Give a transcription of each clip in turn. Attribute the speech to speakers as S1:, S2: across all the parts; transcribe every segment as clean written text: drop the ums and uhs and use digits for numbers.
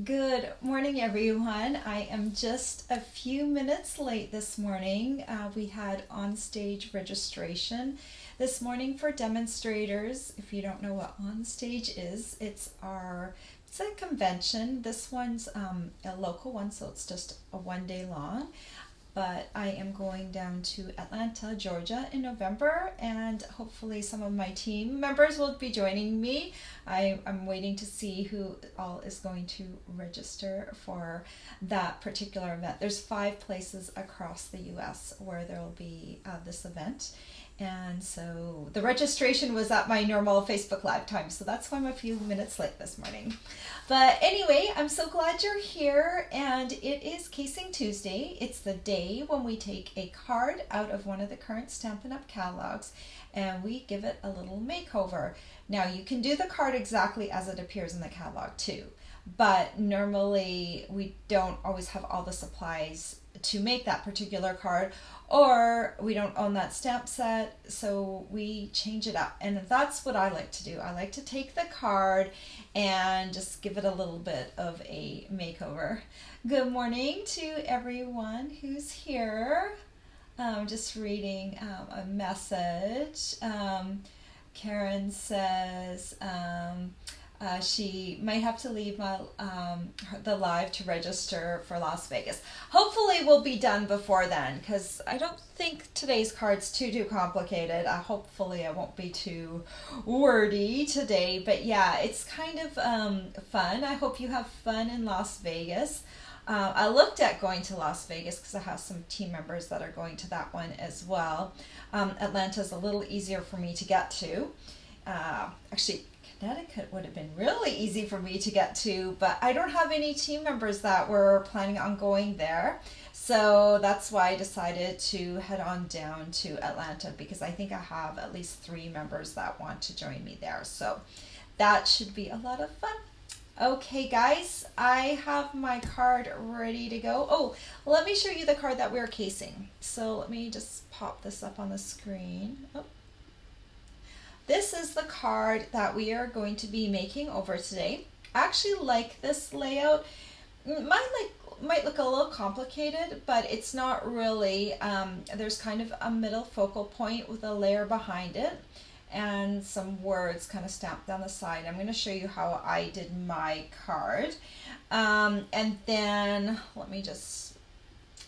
S1: Good morning, everyone. I am just a few minutes late this morning. We had on-stage registration this morning for demonstrators. If you don't know what on-stage is, it's a convention. This one's a local one, so it's just a 1 day long. But I am going down to Atlanta, Georgia in November, and hopefully some of my team members will be joining me. I'm waiting to see who all is going to register for that particular event. There's 5 places across the US where there will be this event. And so the registration was at my normal Facebook Live time, so that's why I'm a few minutes late this morning. But anyway, I'm so glad you're here, and it is Casing Tuesday. It's the day when we take a card out of one of the current Stampin' Up! Catalogs and we give it a little makeover. Now, you can do the card exactly as it appears in the catalog too, but normally we don't always have all the supplies to make that particular card, or we don't own that stamp set, so we change it up. And that's what I like to do. I like to take the card and just give it a little bit of a makeover. Good morning to everyone who's here. Just reading a message. Karen says she might have to leave the live to register for Las Vegas. Hopefully we'll be done before then, because I don't think today's card's too complicated. Hopefully I won't be too wordy today, but yeah, it's kind of fun. I hope you have fun in Las Vegas. I looked at going to Las Vegas because I have some team members that are going to that one as well. Atlanta's a little easier for me to get to. Actually, Connecticut would have been really easy for me to get to, but I don't have any team members that were planning on going there. So that's why I decided to head on down to Atlanta, because I think I have at least 3 members that want to join me there. So that should be a lot of fun. Okay, guys, I have my card ready to go. Oh, let me show you the card that we're casing. So let me just pop this up on the screen. Oh. This is the card that we are going to be making over today. I actually like this layout. Might look a little complicated, but it's not really. There's kind of a middle focal point with a layer behind it and some words kind of stamped down the side. I'm going to show you how I did my card. And then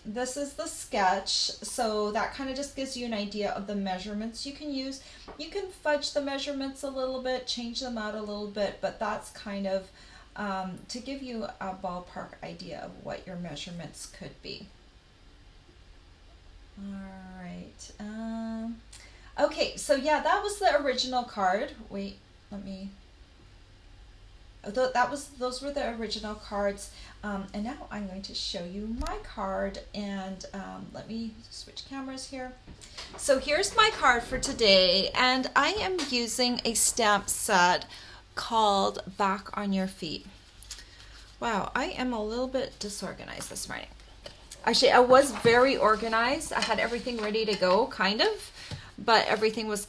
S1: this is the sketch, so that kind of just gives you an idea of the measurements you can use. You can fudge the measurements a little bit, change them out a little bit, but that's kind of to give you a ballpark idea of what your measurements could be. All right. Okay, so yeah, that was the original card. Wait, those were the original cards, and now I'm going to show you my card, and let me switch cameras here. So here's my card for today, and I am using a stamp set called Back on Your Feet. Wow, I am a little bit disorganized this morning. Actually, I was very organized. I had everything ready to go, kind of, but everything was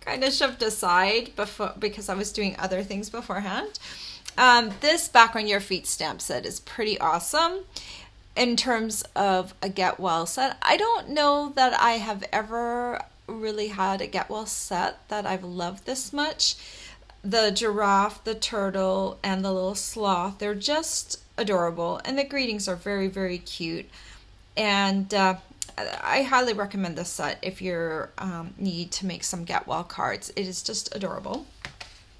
S1: kind of shoved aside because I was doing other things beforehand. This Back on Your Feet stamp set is pretty awesome in terms of a get well set. I don't know that I have ever really had a get well set that I've loved this much. The giraffe, the turtle, and the little sloth, they're just adorable, and the greetings are very cute. And I highly recommend this set if you need to make some get well cards. It is just adorable.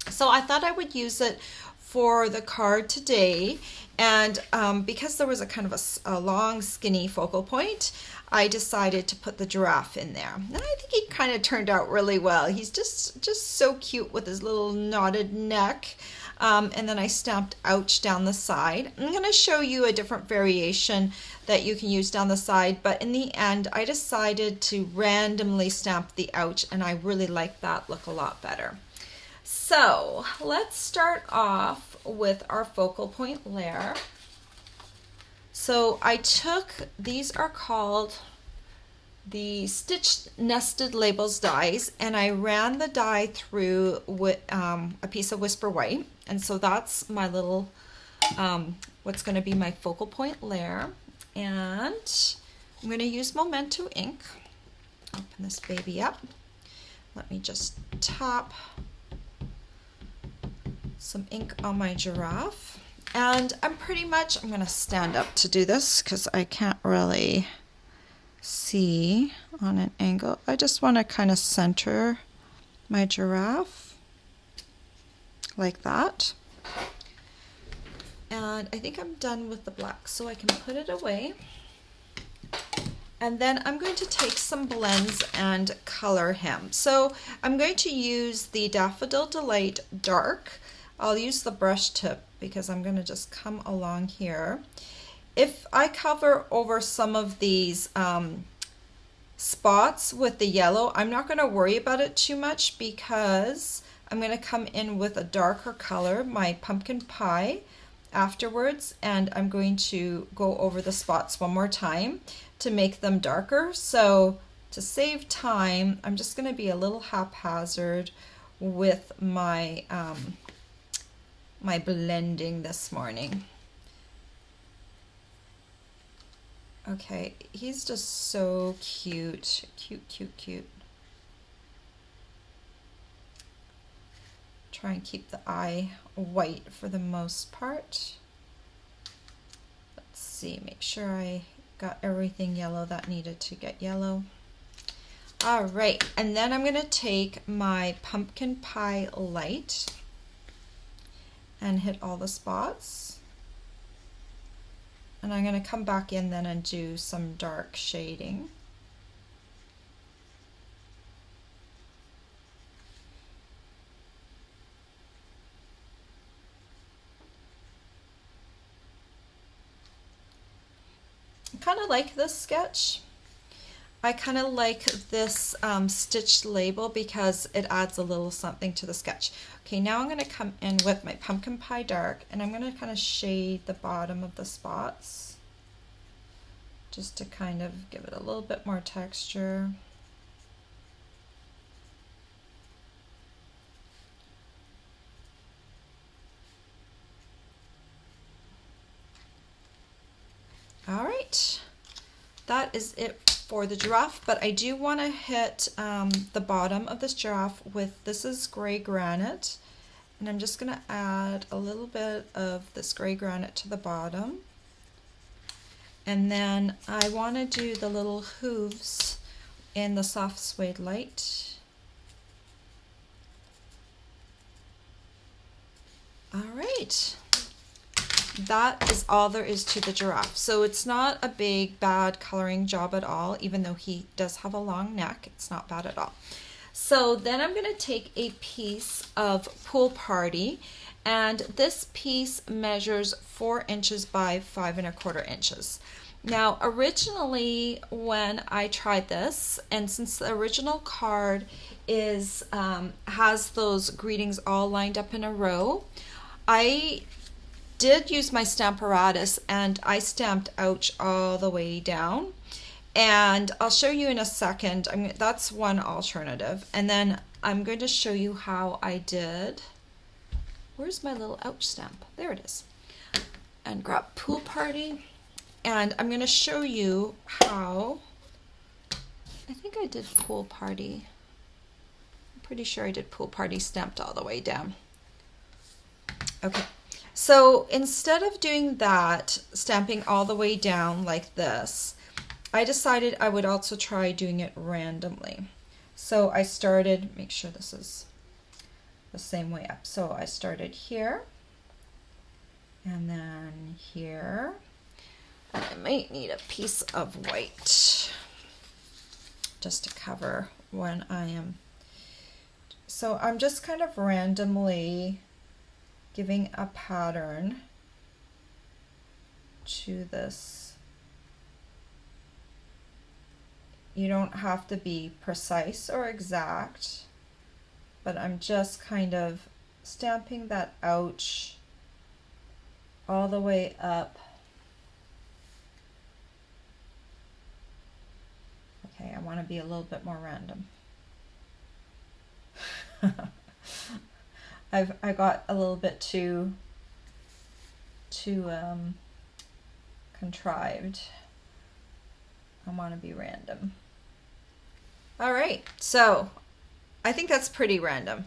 S1: So I thought I would use it for the card today, and because there was a kind of a long skinny focal point, I decided to put the giraffe in there. And I think he kind of turned out really well. He's just so cute with his little knotted neck. And then I stamped ouch down the side. I'm going to show you a different variation that you can use down the side, but in the end I decided to randomly stamp the ouch, and I really like that look a lot better. So let's start off with our focal point layer. So I took, these are called the stitched nested labels dies, and I ran the die through with a piece of Whisper White, and so that's my little what's going to be my focal point layer. And I'm going to use Memento ink. Open this baby up. Let me just tap some ink on my giraffe. And I'm going to stand up to do this because I can't really see on an angle. I just want to kind of center my giraffe like that. And I think I'm done with the black, so I can put it away. And then I'm going to take some blends and color him. So I'm going to use the Daffodil Delight Dark. I'll use the brush tip because I'm going to just come along here. If I cover over some of these spots with the yellow, I'm not going to worry about it too much because I'm going to come in with a darker color, my pumpkin pie, afterwards, and I'm going to go over the spots one more time to make them darker. So to save time, I'm just going to be a little haphazard with my my blending this morning. Okay, he's just so cute, cute. Try and keep the eye white for the most part. Let's see, make sure I got everything yellow that needed to get yellow. All right, and then I'm going to take my pumpkin pie light and hit all the spots. And I'm going to come back in then and do some dark shading. I kind of like this sketch. I kind of like this stitched label because it adds a little something to the sketch. Okay, now I'm going to come in with my pumpkin pie dark and I'm going to kind of shade the bottom of the spots just to kind of give it a little bit more texture. All right, that is it for the giraffe, but I do want to hit the bottom of this giraffe with, this is gray granite, and I'm just going to add a little bit of this gray granite to the bottom. And then I want to do the little hooves in the soft suede light. All right. That is all there is to the giraffe. So it's not a big bad coloring job at all, even though he does have a long neck. It's not bad at all. So then I'm going to take a piece of Pool Party, and this piece measures 4 inches by 5 1/4 inches. Now originally when I tried this, and since the original card is has those greetings all lined up in a row, I did use my Stamparatus and I stamped ouch all the way down, and I'll show you in a second. That's one alternative, and then I'm going to show you how I did. Where's my little ouch stamp? There it is. And grab Pool Party, and I'm going to show you how. I think I did Pool Party. I'm pretty sure I did Pool Party stamped all the way down. Okay. So instead of doing that, stamping all the way down like this, I decided I would also try doing it randomly. So I started, make sure this is the same way up. So I started here, and then here. And I might need a piece of white just to cover when I am. So I'm just kind of randomly giving a pattern to this. You don't have to be precise or exact, but I'm just kind of stamping that ouch all the way up. Okay, I want to be a little bit more random. I got a little bit too too contrived. I want to be random. All right, so I think that's pretty random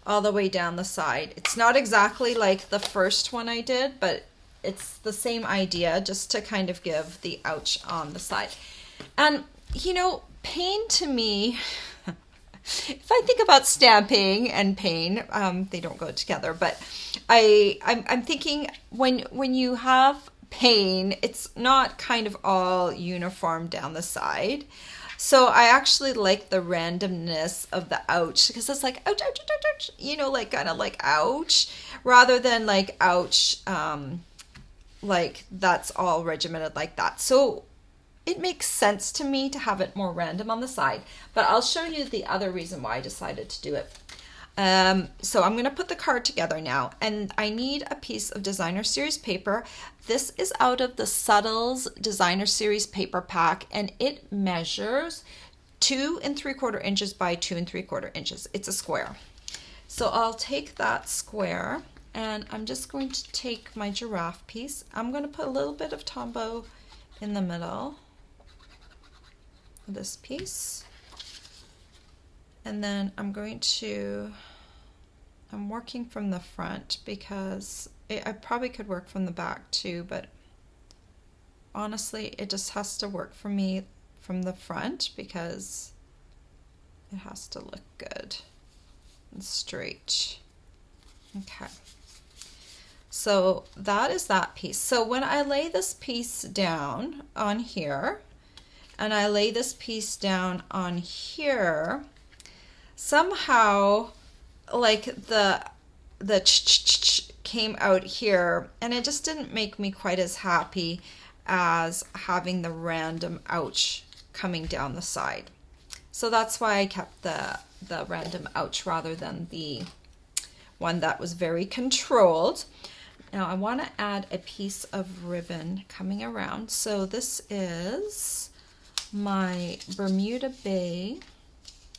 S1: all the way down the side. It's not exactly like the first one I did, but it's the same idea, just to kind of give the ouch on the side. And you know, pain to me, if I think about stamping and pain, they don't go together, but I'm thinking when you have pain, it's not kind of all uniform down the side. So I actually like the randomness of the ouch, because it's like ouch, ouch, ouch, ouch, ouch, you know, like kind of like ouch, rather than like ouch, like that's all regimented like that. So it makes sense to me to have it more random on the side, but I'll show you the other reason why I decided to do it. So I'm going to put the card together now, and I need a piece of Designer Series paper. This is out of the Subtles Designer Series paper pack, and it measures 2 3/4 inches by 2 3/4 inches. It's a square. So I'll take that square, and I'm just going to take my giraffe piece. I'm going to put a little bit of Tombow in the middle of this piece. And then I'm working from the front, because I probably could work from the back too, but honestly it just has to work for me from the front, because it has to look good and straight. Okay, so that is that piece. So when I lay this piece down on here, and I lay this piece down on here, somehow like the came out here, and it just didn't make me quite as happy as having the random ouch coming down the side. So that's why I kept the random ouch rather than the one that was very controlled. Now I want to add a piece of ribbon coming around. So this is my Bermuda Bay,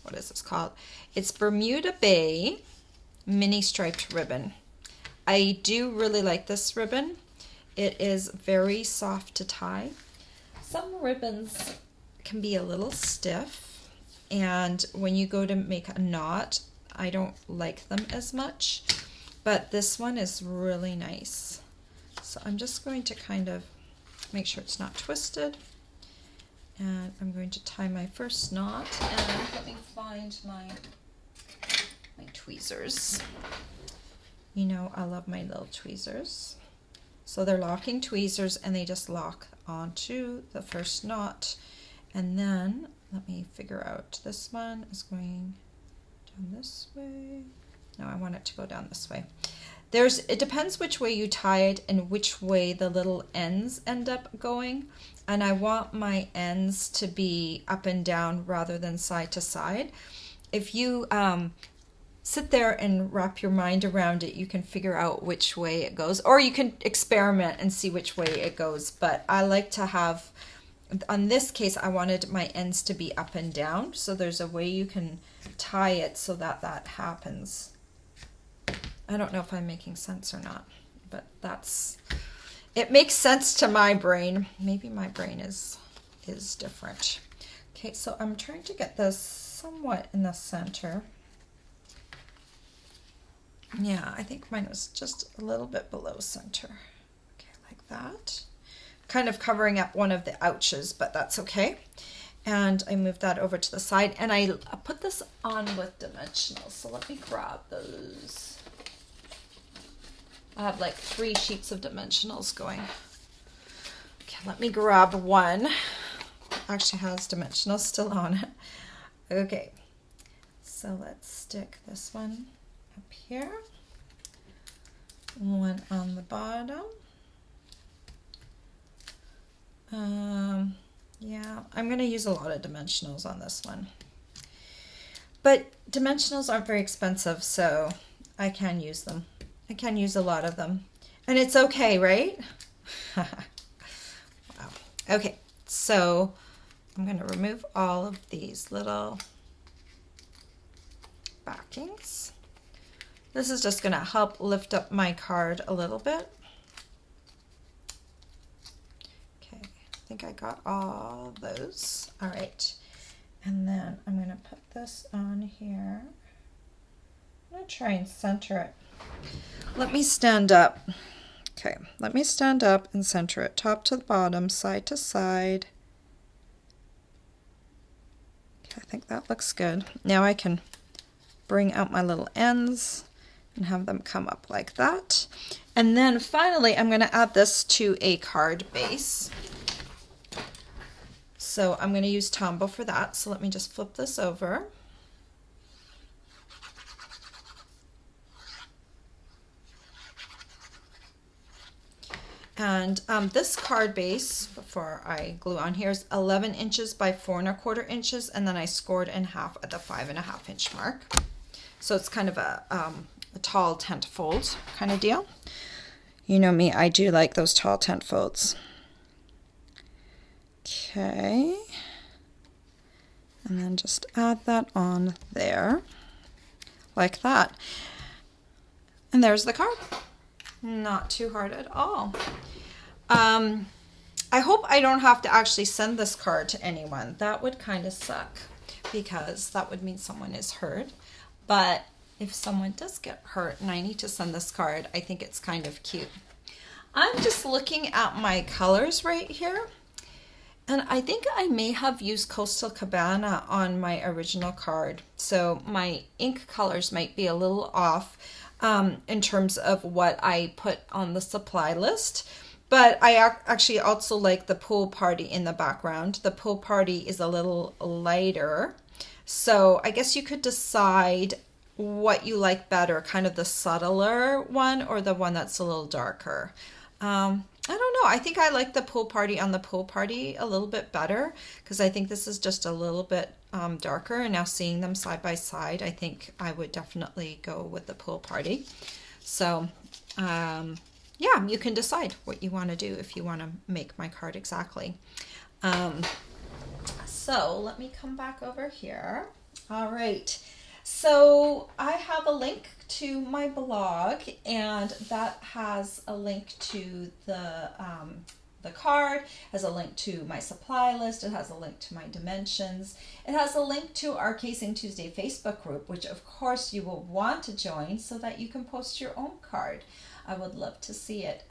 S1: what is this called? It's Bermuda Bay mini striped ribbon. I do really like this ribbon. It is very soft to tie. Some ribbons can be a little stiff, and when you go to make a knot, I don't like them as much, but this one is really nice. So I'm just going to kind of make sure it's not twisted. And I'm going to tie my first knot, and let me find my tweezers. You know, I love my little tweezers. So they're locking tweezers, and they just lock onto the first knot. And then let me figure out, this one is going down this way. No, I want it to go down this way. It depends which way you tie it and which way the little ends end up going. And I want my ends to be up and down rather than side to side. If you sit there and wrap your mind around it, you can figure out which way it goes, or you can experiment and see which way it goes. But I like to have, on this case, I wanted my ends to be up and down. So there's a way you can tie it so that that happens. I don't know if I'm making sense or not, but it makes sense to my brain. Maybe my brain is different. Okay, so I'm trying to get this somewhat in the center. Yeah, I think mine was just a little bit below center. Okay, like that. Kind of covering up one of the ouches, but that's okay. And I moved that over to the side, and I put this on with dimensionals. So let me grab those. I have like 3 sheets of dimensionals going. Okay, let me grab one. Actually has dimensionals still on it. Okay, so let's stick this one up here. One on the bottom. Yeah, I'm going to use a lot of dimensionals on this one. But dimensionals aren't very expensive, so I can use them. I can use a lot of them. And it's okay, right? Wow. Okay, so I'm going to remove all of these little backings. This is just going to help lift up my card a little bit. think I got all those. All right. And then I'm going to put this on here. I'm going to try and center it. Let me stand up. Okay, let me stand up and center it top to the bottom, side to side. Okay, I think that looks good. Now I can bring out my little ends and have them come up like that. And then finally, I'm going to add this to a card base. So I'm going to use Tombow for that. So let me just flip this over. And this card base, before I glue on here, is 11 inches by 4 1/4 inches, and then I scored in half at the 5 1/2 inch mark. So it's kind of a tall tent fold kind of deal. You know me, I do like those tall tent folds. Okay, and then just add that on there, like that. And there's the card. Not too hard at all. I hope I don't have to actually send this card to anyone. That would kind of suck, because that would mean someone is hurt. But if someone does get hurt and I need to send this card, I think it's kind of cute. I'm just looking at my colors right here, and I think I may have used Coastal Cabana on my original card. So my ink colors might be a little off in terms of what I put on the supply list. But I actually also like the pool party in the background. The pool party is a little lighter. So I guess you could decide what you like better, kind of the subtler one or the one that's a little darker. I don't know. I think I like the pool party on the pool party a little bit better, because I think this is just a little bit darker. And now seeing them side by side, I think I would definitely go with the pool party. So yeah, you can decide what you want to do if you want to make my card exactly. So let me come back over here. All right. So I have a link to my blog, and that has a link to the card, has a link to my supply list, it has a link to my dimensions, it has a link to our Casing Tuesday Facebook group, which of course you will want to join so that you can post your own card. I would love to see it.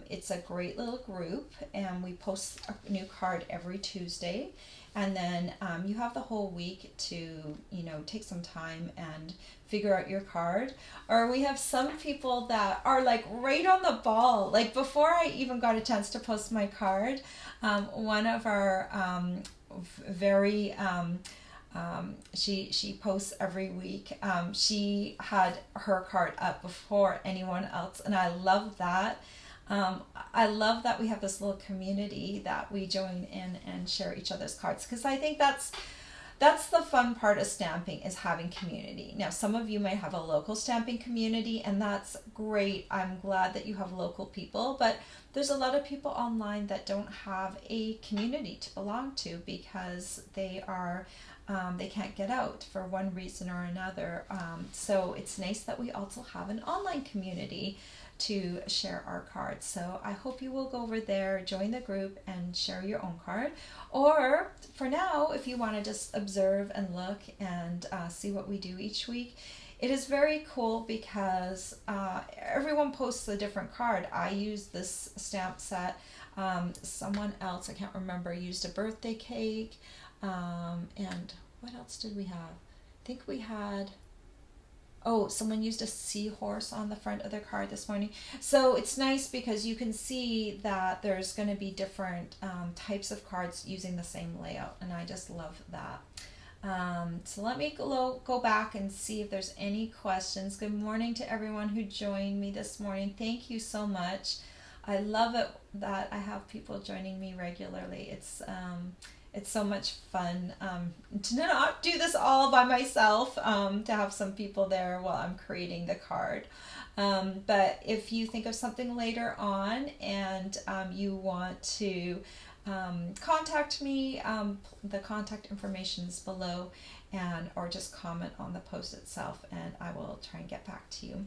S1: It's a great little group, and we post a new card every Tuesday. And then you have the whole week to, you know, take some time and figure out your card. Or we have some people that are like right on the ball. Like before I even got a chance to post my card, one of our she posts every week. She had her card up before anyone else, and I love that. I love that we have this little community that we join in and share each other's cards, because I think that's the fun part of stamping, is having community. Now, some of you may have a local stamping community, and that's great. I'm glad that you have local people, but there's a lot of people online that don't have a community to belong to because they can't get out for one reason or another. So it's nice that we also have an online community to share our cards. So I hope you will go over there, join the group, and share your own card. Or for now, if you want to just observe and look and see what we do each week, it is very cool because everyone posts a different card. I use this stamp set. Someone else, I can't remember, used a birthday cake. And what else did we have? I think we had... Oh, someone used a seahorse on the front of their card this morning. So it's nice because you can see that there's going to be different types of cards using the same layout, and I just love that. So let me go back and see if there's any questions. Good morning to everyone who joined me this morning. Thank you so much. I love it that I have people joining me regularly. It's so much fun to not do this all by myself, to have some people there while I'm creating the card. But if you think of something later on and you want to contact me, the contact information is below, or just comment on the post itself, and I will try and get back to you.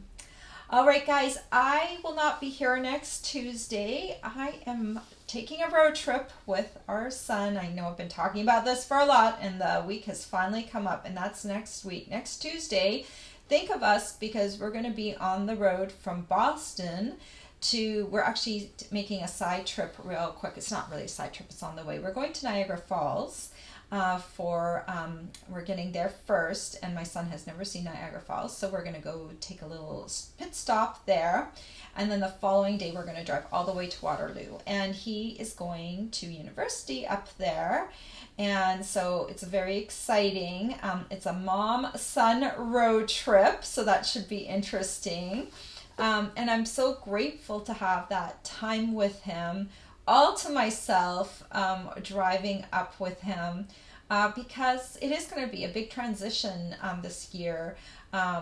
S1: All right, guys, I will not be here next Tuesday. I am taking a road trip with our son. I know I've been talking about this for a lot, and the week has finally come up, and that's next week. Next Tuesday, think of us because we're going to be on the road from Boston to, we're actually making a side trip real quick. It's not really a side trip, it's on the way. We're going to Niagara Falls. We're getting there first, and my son has never seen Niagara Falls, so we're going to go take a little pit stop there, and then the following day we're going to drive all the way to Waterloo, and he is going to university up there, and so it's very exciting. It's a mom-son road trip, so that should be interesting, and I'm so grateful to have that time with him all to myself, driving up with him, because it is going to be a big transition this year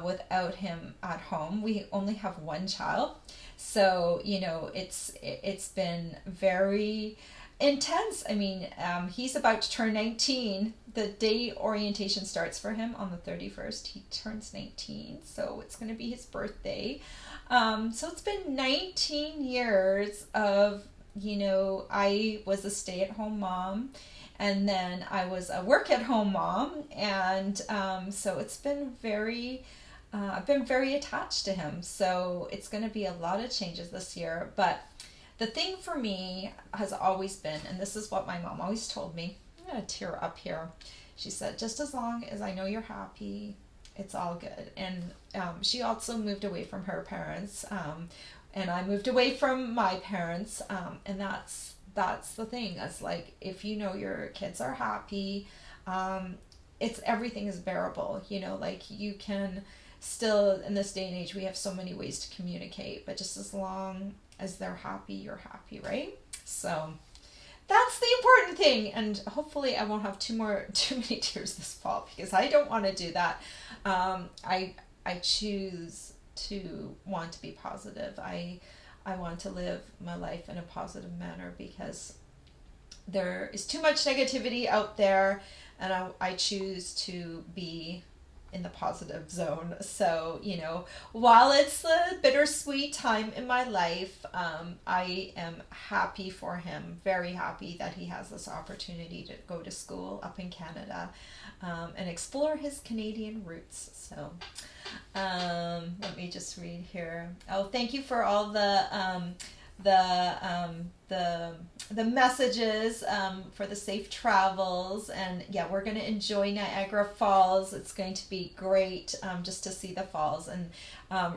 S1: without him at home. We only have one child, so it's been very intense. I mean, he's about to turn 19. The day orientation starts for him on the 31st. He turns 19, so it's going to be his birthday. So it's been 19 years of, I was a stay-at-home mom, and then I was a work-at-home mom, and so it's been I've been very attached to him. So it's going to be a lot of changes this year. But the thing for me has always been, and this is what my mom always told me, I'm going to tear up here. She said, just as long as I know you're happy, it's all good. And she also moved away from her parents, and I moved away from my parents, and that's the thing. It's like, if you know your kids are happy, everything is bearable. Like, you can still, in this day and age, we have so many ways to communicate, but just as long as they're happy, you're happy, right? So that's the important thing, and hopefully I won't have too many tears this fall, because I don't want to do that. I choose to want to be positive. I want to live my life in a positive manner, because there is too much negativity out there, and I choose to be in the positive zone. So, while it's a bittersweet time in my life, I am happy for him, very happy that he has this opportunity to go to school up in Canada, and explore his Canadian roots. So, let me just read here. Oh, thank you for all the messages, for the safe travels, and yeah, we're going to enjoy Niagara Falls. It's going to be great, just to see the falls, and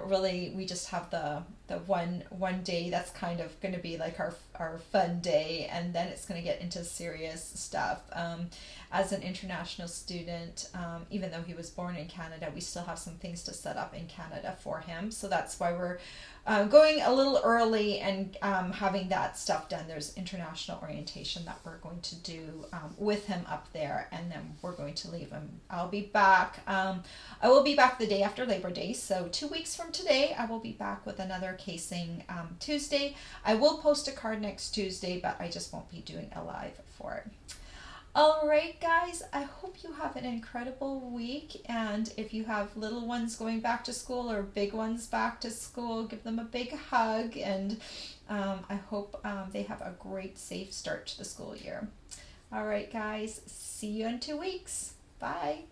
S1: really we just have the one day that's kind of going to be like our fun day, and then it's going to get into serious stuff. As an international student, even though he was born in Canada, we still have some things to set up in Canada for him, so that's why we're going a little early and having that stuff done. There's international orientation that we're going to do with him up there, and then we're going to leave him. I'll be back. I will be back the day after Labor Day, so 2 weeks from today I will be back with another casing Tuesday. I will post a card next Tuesday, but I just won't be doing a live for it. All right, guys, I hope you have an incredible week, and if you have little ones going back to school or big ones back to school, give them a big hug, and I hope they have a great, safe start to the school year. All right, guys, see you in 2 weeks. Bye.